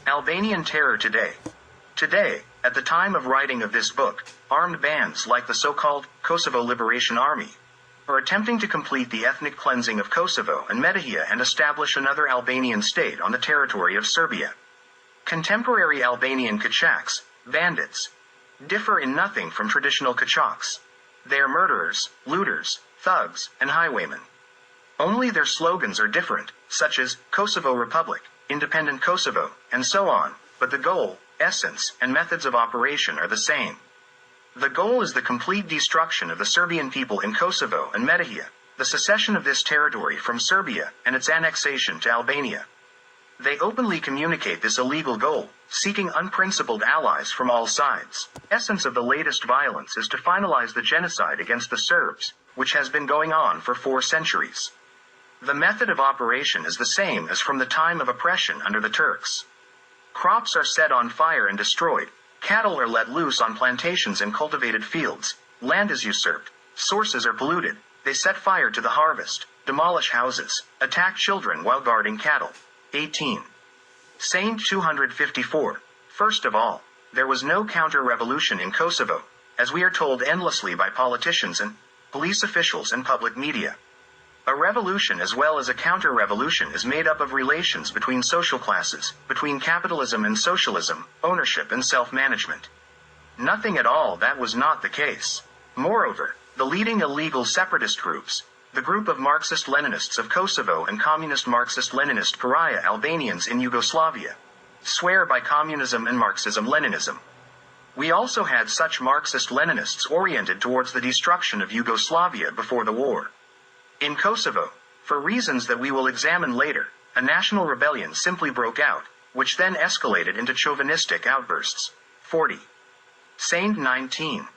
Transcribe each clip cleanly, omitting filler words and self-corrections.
Albanian terror today. Today, at the time of writing of this book, armed bands like the so-called Kosovo Liberation Army are attempting to complete the ethnic cleansing of Kosovo and Metohija and establish another Albanian state on the territory of Serbia. Contemporary Albanian Kachaks, bandits, differ in nothing from traditional Kachaks. They are murderers, looters, thugs, and highwaymen. Only their slogans are different, such as Kosovo Republic, Independent Kosovo, and so on, but the goal, essence, and methods of operation are the same. The goal is the complete destruction of the Serbian people in Kosovo and Metohija, the secession of this territory from Serbia, and its annexation to Albania. They openly communicate this illegal goal, seeking unprincipled allies from all sides. The essence of the latest violence is to finalize the genocide against the Serbs, which has been going on for 4 centuries. The method of operation is the same as from the time of oppression under the Turks. Crops are set on fire and destroyed, cattle are let loose on plantations and cultivated fields, land is usurped, sources are polluted, they set fire to the harvest, demolish houses, attack children while guarding cattle. 18. Saint 254. First of all, there was no counter-revolution in Kosovo, as we are told endlessly by politicians and police officials and public media. A revolution as well as a counter-revolution is made up of relations between social classes, between capitalism and socialism, ownership and self-management. Nothing at all that was not the case. Moreover, the leading illegal separatist groups, the group of Marxist-Leninists of Kosovo and Communist Marxist-Leninist pariah Albanians in Yugoslavia, swear by communism and Marxism-Leninism. We also had such Marxist-Leninists oriented towards the destruction of Yugoslavia before the war. In Kosovo, for reasons that we will examine later, a national rebellion simply broke out, which then escalated into chauvinistic outbursts. 40. Saint 19.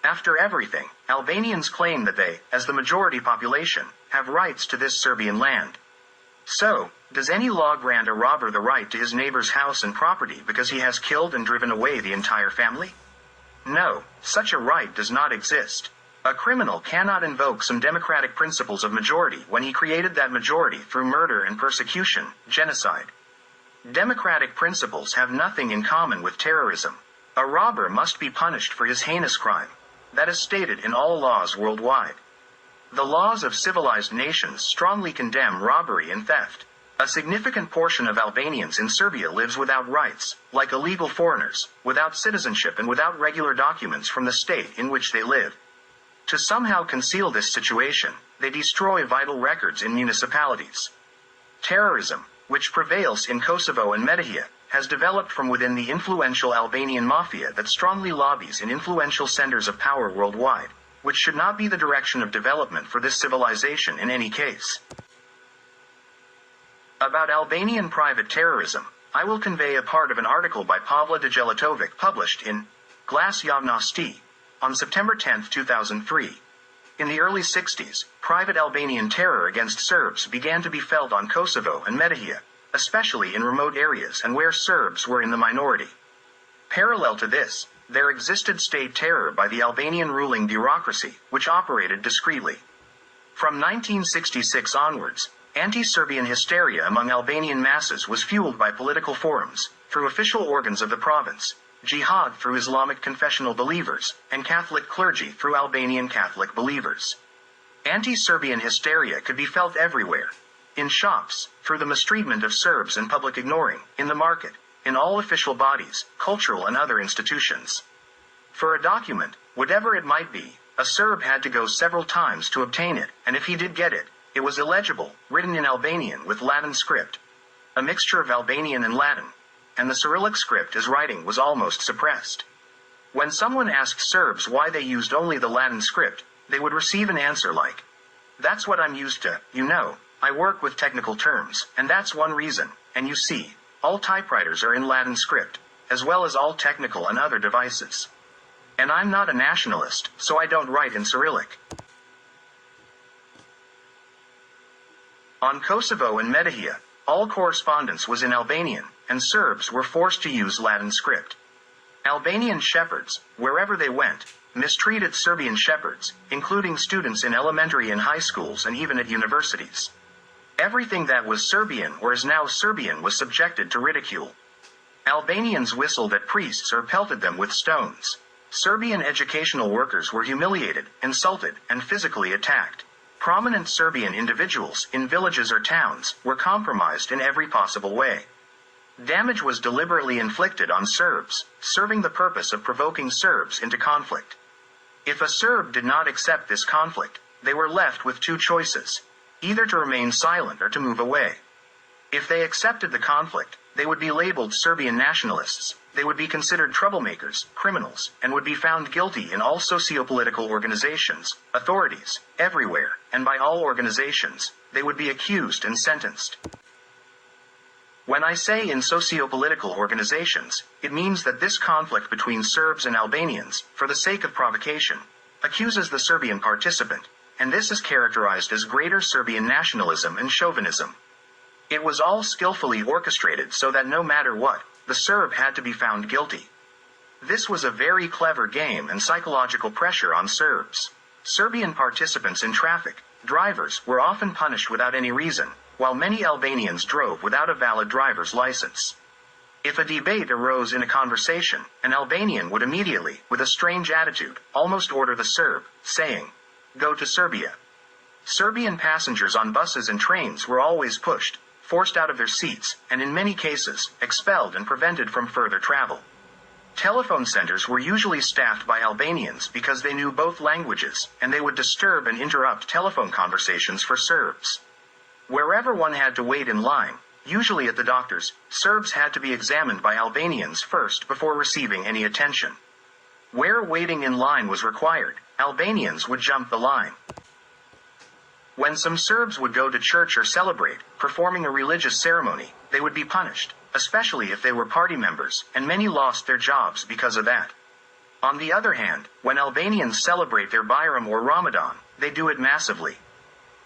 After everything, Albanians claim that they, as the majority population, have rights to this Serbian land. So, does any law grant a robber the right to his neighbor's house and property because he has killed and driven away the entire family? No, such a right does not exist. A criminal cannot invoke some democratic principles of majority when he created that majority through murder and persecution, genocide. Democratic principles have nothing in common with terrorism. A robber must be punished for his heinous crime. That is stated in all laws worldwide. The laws of civilized nations strongly condemn robbery and theft. A significant portion of Albanians in Serbia lives without rights, like illegal foreigners, without citizenship and without regular documents from the state in which they live. To somehow conceal this situation, they destroy vital records in municipalities. Terrorism, which prevails in Kosovo and Metohija, has developed from within the influential Albanian mafia that strongly lobbies in influential centers of power worldwide, which should not be the direction of development for this civilization in any case. About Albanian private terrorism, I will convey a part of an article by Pavla Djeletovic published in Glas Javnosti on September 10, 2003. In the early 60s, private Albanian terror against Serbs began to be felt on Kosovo and Metohija, especially in remote areas and where Serbs were in the minority. Parallel to this, there existed state terror by the Albanian ruling bureaucracy, which operated discreetly. From 1966 onwards, anti-Serbian hysteria among Albanian masses was fueled by political forums, through official organs of the province, jihad through Islamic confessional believers, and Catholic clergy through Albanian Catholic believers. Anti-Serbian hysteria could be felt everywhere. In shops, through the mistreatment of Serbs and public ignoring, in the market, in all official bodies, cultural and other institutions. For a document, whatever it might be, a Serb had to go several times to obtain it, and if he did get it, it was illegible, written in Albanian with Latin script. A mixture of Albanian and Latin, and the Cyrillic script as writing was almost suppressed. When someone asked Serbs why they used only the Latin script, they would receive an answer like, "That's what I'm used to, you know, I work with technical terms, and that's one reason, and you see, all typewriters are in Latin script, as well as all technical and other devices. And I'm not a nationalist, so I don't write in Cyrillic." On Kosovo and Metohija, all correspondence was in Albanian, and Serbs were forced to use Latin script. Albanian shepherds, wherever they went, mistreated Serbian shepherds, including students in elementary and high schools and even at universities. Everything that was Serbian or is now Serbian was subjected to ridicule. Albanians whistled at priests or pelted them with stones. Serbian educational workers were humiliated, insulted, and physically attacked. Prominent Serbian individuals, in villages or towns, were compromised in every possible way. Damage was deliberately inflicted on Serbs, serving the purpose of provoking Serbs into conflict. If a Serb did not accept this conflict, they were left with two choices: either to remain silent or to move away. If they accepted the conflict, they would be labeled Serbian nationalists, they would be considered troublemakers, criminals, and would be found guilty in all socio-political organizations, authorities, everywhere, and by all organizations, they would be accused and sentenced. When I say in socio-political organizations, it means that this conflict between Serbs and Albanians, for the sake of provocation, accuses the Serbian participant, and this is characterized as greater Serbian nationalism and chauvinism. It was all skillfully orchestrated so that no matter what, the Serb had to be found guilty. This was a very clever game and psychological pressure on Serbs. Serbian participants in traffic, drivers, were often punished without any reason, while many Albanians drove without a valid driver's license. If a debate arose in a conversation, an Albanian would immediately, with a strange attitude, almost order the Serb, saying, "Go to Serbia." Serbian passengers on buses and trains were always pushed, forced out of their seats, and in many cases, expelled and prevented from further travel. Telephone centers were usually staffed by Albanians because they knew both languages, and they would disturb and interrupt telephone conversations for Serbs. Wherever one had to wait in line, usually at the doctor's, Serbs had to be examined by Albanians first before receiving any attention. Where waiting in line was required, Albanians would jump the line. When some Serbs would go to church or celebrate, performing a religious ceremony, they would be punished, especially if they were party members, and many lost their jobs because of that. On the other hand, when Albanians celebrate their Bayram or Ramadan, they do it massively.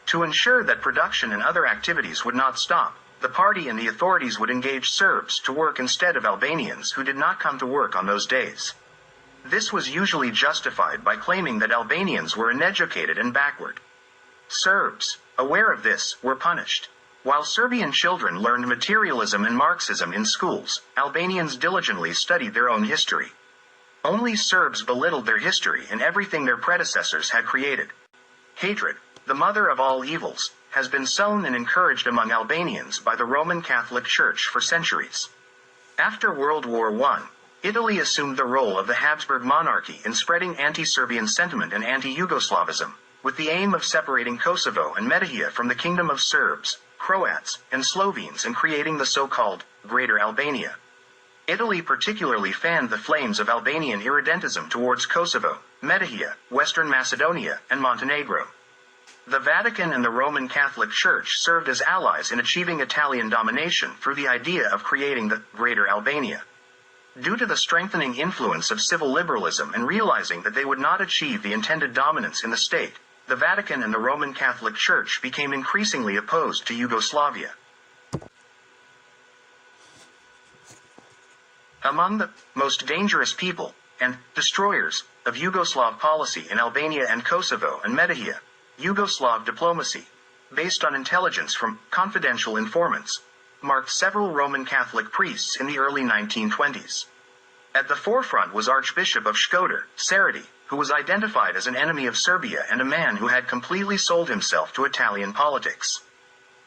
To ensure that production and other activities would not stop, the party and the authorities would engage Serbs to work instead of Albanians who did not come to work on those days. This was usually justified by claiming that Albanians were uneducated and backward. Serbs, aware of this, were punished. While Serbian children learned materialism and Marxism in schools, Albanians diligently studied their own history. Only Serbs belittled their history and everything their predecessors had created. Hatred, the mother of all evils, has been sown and encouraged among Albanians by the Roman Catholic Church for centuries. After World War I, Italy assumed the role of the Habsburg monarchy in spreading anti-Serbian sentiment and anti-Yugoslavism, with the aim of separating Kosovo and Metohija from the Kingdom of Serbs, Croats, and Slovenes and creating the so-called Greater Albania. Italy particularly fanned the flames of Albanian irredentism towards Kosovo, Metohija, Western Macedonia, and Montenegro. The Vatican and the Roman Catholic Church served as allies in achieving Italian domination through the idea of creating the Greater Albania. Due to the strengthening influence of civil liberalism and realizing that they would not achieve the intended dominance in the state, the Vatican and the Roman Catholic Church became increasingly opposed to Yugoslavia. Among the most dangerous people and destroyers of Yugoslav policy in Albania and Kosovo and Metohija, Yugoslav diplomacy, based on intelligence from confidential informants, marked several Roman Catholic priests in the early 1920s. At the forefront was Archbishop of Shkodër, Deretic, who was identified as an enemy of Serbia and a man who had completely sold himself to Italian politics.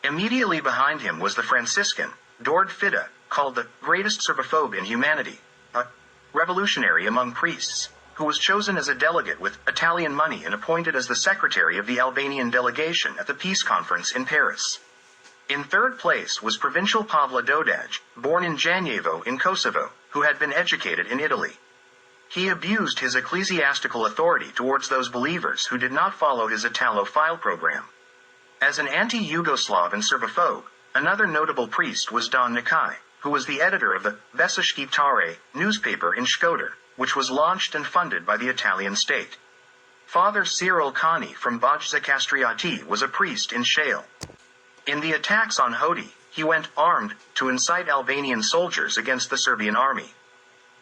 Immediately behind him was the Franciscan, Đorđe Fida, called the greatest Serbophobe in humanity, a revolutionary among priests, who was chosen as a delegate with Italian money and appointed as the secretary of the Albanian delegation at the peace conference in Paris. In third place was Provincial Pavle Đodaj, born in Janjevo in Kosovo, who had been educated in Italy. He abused his ecclesiastical authority towards those believers who did not follow his Italophile program. As an anti-Yugoslav and Serbophobe, another notable priest was Don Nikai, who was the editor of the Vesaški Tare newspaper in Shkodër, which was launched and funded by the Italian state. Father Cyril Kani from Bajza Castriati was a priest in Shale. In the attacks on Hoti, he went armed to incite Albanian soldiers against the Serbian army.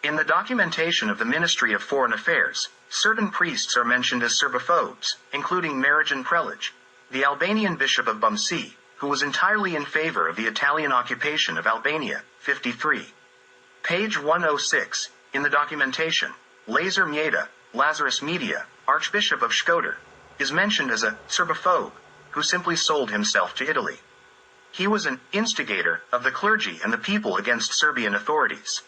In the documentation of the Ministry of Foreign Affairs, certain priests are mentioned as Serbophobes, including Marijan Prelic, the Albanian bishop of Bumsi, who was entirely in favor of the Italian occupation of Albania, 53. Page 106, in the documentation, Lazar Mjeda, Lazarus Media, Archbishop of Shkodër, is mentioned as a Serbophobe, who simply sold himself to Italy. He was an instigator of the clergy and the people against Serbian authorities.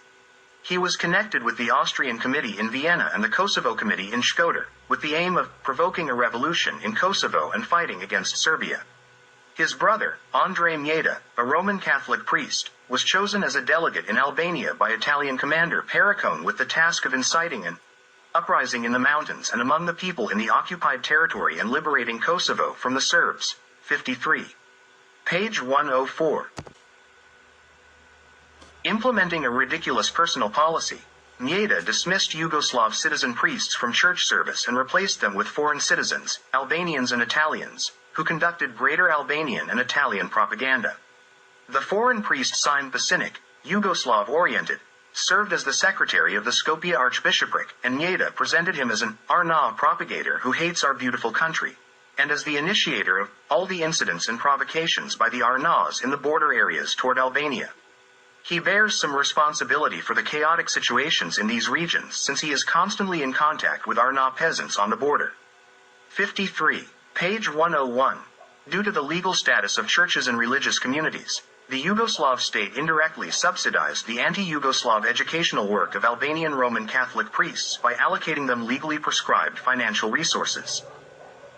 He was connected with the Austrian Committee in Vienna and the Kosovo Committee in Shkodër, with the aim of provoking a revolution in Kosovo and fighting against Serbia. His brother, Andrei Mjeda, a Roman Catholic priest, was chosen as a delegate in Albania by Italian commander Pericone with the task of inciting an uprising in the mountains and among the people in the occupied territory and liberating Kosovo from the Serbs. 53. Page 104. Implementing a ridiculous personal policy, Mjeda dismissed Yugoslav citizen priests from church service and replaced them with foreign citizens, Albanians and Italians, who conducted Greater Albanian and Italian propaganda. The foreign priest Sime Pasinic, Yugoslav-oriented, served as the secretary of the Skopje Archbishopric, and Mjeda presented him as an Arna propagator who hates our beautiful country, and as the initiator of all the incidents and provocations by the Arnas in the border areas toward Albania. He bears some responsibility for the chaotic situations in these regions since he is constantly in contact with Arna peasants on the border. 53. Page 101. Due to the legal status of churches and religious communities, the Yugoslav state indirectly subsidized the anti-Yugoslav educational work of Albanian Roman Catholic priests by allocating them legally prescribed financial resources.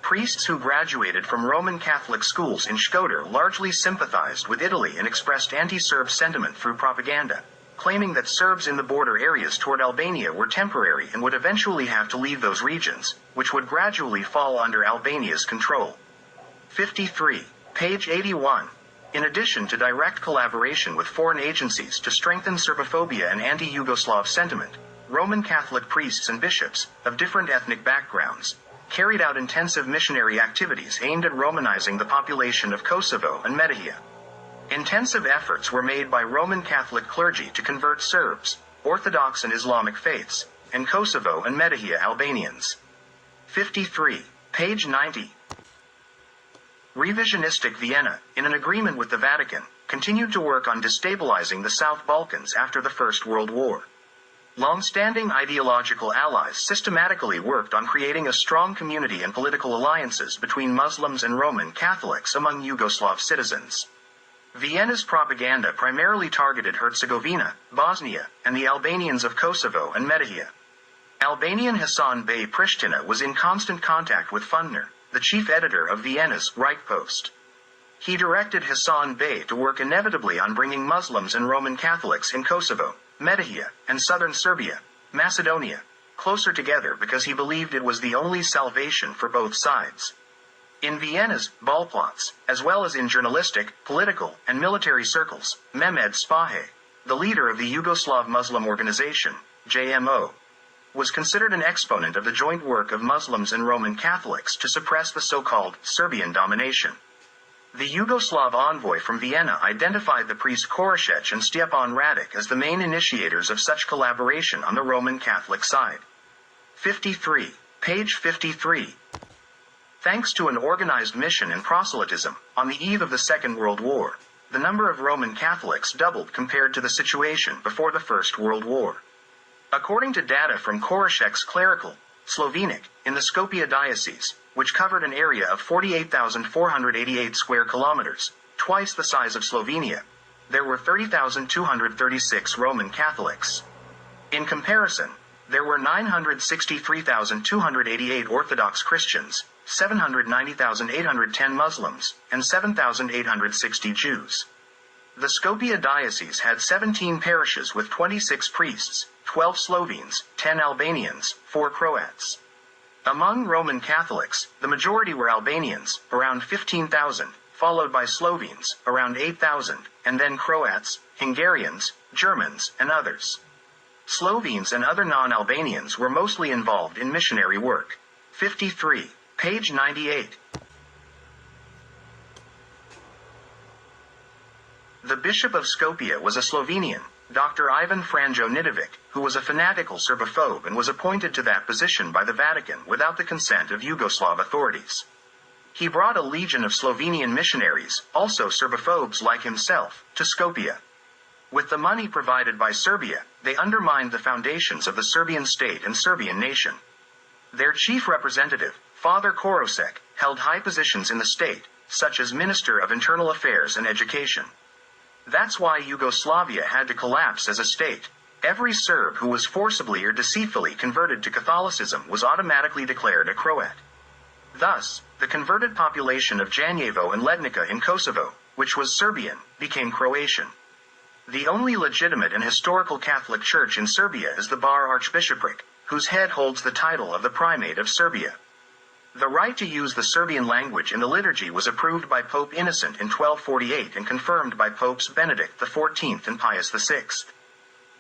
Priests who graduated from Roman Catholic schools in Shkodër largely sympathized with Italy and expressed anti-Serb sentiment through propaganda, claiming that Serbs in the border areas toward Albania were temporary and would eventually have to leave those regions, which would gradually fall under Albania's control. 53. Page 81. In addition to direct collaboration with foreign agencies to strengthen Serbophobia and anti-Yugoslav sentiment, Roman Catholic priests and bishops, of different ethnic backgrounds, carried out intensive missionary activities aimed at Romanizing the population of Kosovo and Metohija. Intensive efforts were made by Roman Catholic clergy to convert Serbs, Orthodox and Islamic faiths, and Kosovo and Metohija Albanians. 53. Page 90. Revisionistic Vienna, in an agreement with the Vatican, continued to work on destabilizing the South Balkans after the First World War. Long-standing ideological allies systematically worked on creating a strong community and political alliances between Muslims and Roman Catholics among Yugoslav citizens. Vienna's propaganda primarily targeted Herzegovina, Bosnia, and the Albanians of Kosovo and Metohija. Albanian Hasan Bey Pristina was in constant contact with Fundner, the chief editor of Vienna's Reich Post. He directed Hasan Bey to work inevitably on bringing Muslims and Roman Catholics in Kosovo, Metohija, and southern Serbia, Macedonia, closer together because he believed it was the only salvation for both sides. In Vienna's Ballplatz, as well as in journalistic, political, and military circles, Mehmed Spahe, the leader of the Yugoslav Muslim Organization, JMO, was considered an exponent of the joint work of Muslims and Roman Catholics to suppress the so-called Serbian domination. The Yugoslav envoy from Vienna identified the priests Korashec and Stjepan Radic as the main initiators of such collaboration on the Roman Catholic side. 53. Page 53. Thanks to an organized mission and proselytism, on the eve of the Second World War, the number of Roman Catholics doubled compared to the situation before the First World War. According to data from Korashec's clerical, Slovenic, in the Skopje diocese, which covered an area of 48,488 square kilometers, twice the size of Slovenia, there were 30,236 Roman Catholics. In comparison, there were 963,288 Orthodox Christians, 790,810 Muslims, and 7,860 Jews. The Skopje diocese had 17 parishes with 26 priests, 12 Slovenes, 10 Albanians, 4 Croats. Among Roman Catholics, the majority were Albanians, around 15,000, followed by Slovenes, around 8,000, and then Croats, Hungarians, Germans, and others. Slovenes and other non-Albanians were mostly involved in missionary work. 53. Page 98. The Bishop of Skopje was a Slovenian, Dr. Ivan Franjo Nidovic, who was a fanatical Serbophobe and was appointed to that position by the Vatican without the consent of Yugoslav authorities. He brought a legion of Slovenian missionaries, also Serbophobes like himself, to Skopje. With the money provided by Serbia, they undermined the foundations of the Serbian state and Serbian nation. Their chief representative, Father Korosek, held high positions in the state, such as Minister of Internal Affairs and Education. That's why Yugoslavia had to collapse as a state. Every Serb who was forcibly or deceitfully converted to Catholicism was automatically declared a Croat. Thus, the converted population of Janjevo and Lednica in Kosovo, which was Serbian, became Croatian. The only legitimate and historical Catholic Church in Serbia is the Bar Archbishopric, whose head holds the title of the Primate of Serbia. The right to use the Serbian language in the liturgy was approved by Pope Innocent in 1248 and confirmed by Popes Benedict XIV and Pius VI.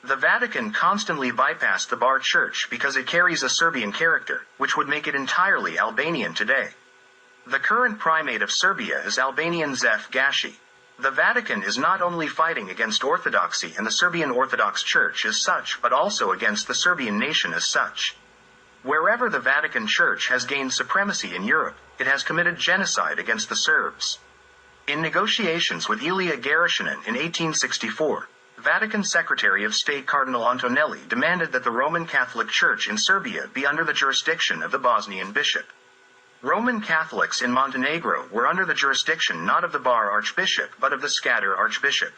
The Vatican constantly bypassed the Bar Church because it carries a Serbian character, which would make it entirely Albanian today. The current Primate of Serbia is Albanian Zef Gashi. The Vatican is not only fighting against Orthodoxy and the Serbian Orthodox Church as such but also against the Serbian nation as such. Wherever the Vatican Church has gained supremacy in Europe, it has committed genocide against the Serbs. In negotiations with Ilija Gerashinin in 1864, Vatican Secretary of State Cardinal Antonelli demanded that the Roman Catholic Church in Serbia be under the jurisdiction of the Bosnian bishop. Roman Catholics in Montenegro were under the jurisdiction not of the Bar Archbishop but of the Skadar Archbishop.